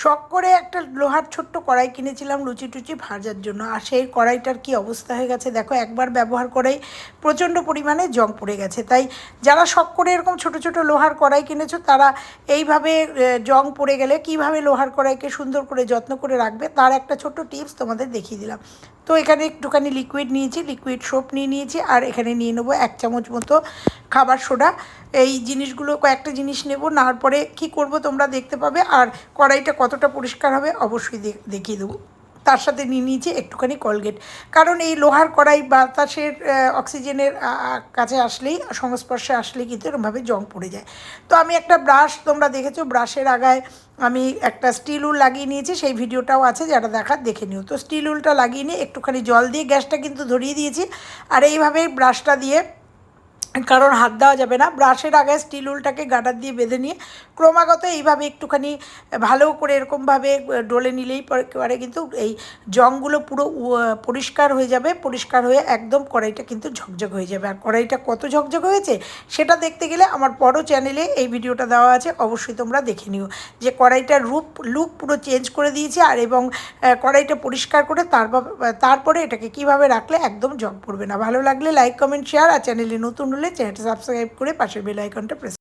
শখ করে একটা লোহার ছোট্ট কড়াই কিনেছিলাম লুচি টুচি ভাজার জন্য, আর সেই কড়াইটার কি অবস্থা হয়ে গেছে দেখো, একবার ব্যবহার করেই প্রচণ্ড পরিমাণে জং পড়ে গেছে। তাই যারা শখ করে এরকম ছোট ছোট লোহার কড়াই কিনেছো তারা এইভাবে জং পড়ে গেলে কিভাবে লোহার কড়াইকে সুন্দর করে যত্ন করে রাখবে তার একটা ছোট্ট টিপস তোমাদের দেখিয়ে দিলাম। তো এখানে একটুখানি লিকুইড নিয়েছি, লিকুইড সোপ নিয়ে নিয়েছি, আর এখানে নিয়ে নেবো 1 চামচ মতো খাবার সোডা। এই জিনিসগুলো কয়েকটা জিনিস নেব, নেওয়ার পরে কী করব তোমরা দেখতে পাবে। আর কড়াইটা কতটা পরিষ্কার হবে অবশ্যই দেখিয়ে দেবো। তার সাথে নিয়ে নিয়েছি একটুখানি কলগেট, কারণ এই লোহার কড়াই বাতাসের অক্সিজেনের কাছে আসলেই, সংস্পর্শে আসলেই কিন্তু এরকমভাবে জং পড়ে যায়। তো আমি একটা ব্রাশ, তোমরা দেখেছো ব্রাশের আগায় আমি একটা স্টিল উল লাগিয়ে নিয়েছি, সেই ভিডিওটাও আছে, যারা দেখার দেখে নিও। তো স্টিল উলটা লাগিয়ে নিয়ে একটুখানি জল দিয়ে গ্যাসটা কিন্তু ধরিয়ে দিয়েছি, আর এইভাবে ব্রাশটা দিয়ে, কারণ হাত দেওয়া যাবে না, ব্রাশের আগে স্টিল উলটাকে গার্ডার দিয়ে বেঁধে নিয়ে ক্রমাগত এইভাবে একটুখানি ভালো করে এরকমভাবে ডলে নিলেই পরে কিন্তু এই জংগুলো পুরো পরিষ্কার হয়ে যাবে, পরিষ্কার হয়ে একদম কড়াইটা কিন্তু ঝকঝক হয়ে যাবে। আর কড়াইটা কত ঝকঝক হয়েছে সেটা দেখতে গেলে আমার বড় চ্যানেলে এই ভিডিওটা দেওয়া আছে, অবশ্যই তোমরা দেখে নিও, যে কড়াইটার লুক পুরো চেঞ্জ করে দিয়েছে। আর এবং কড়াইটা পরিষ্কার করে তারপরে এটাকে কিভাবে রাখলে একদম জং পড়বে না। ভালো লাগলে লাইক কমেন্ট শেয়ার, আর চ্যানেলে নতুন হলে চ্যানেলটা সাবস্ক্রাইব করে পাশের বেল আইকনটা প্রেস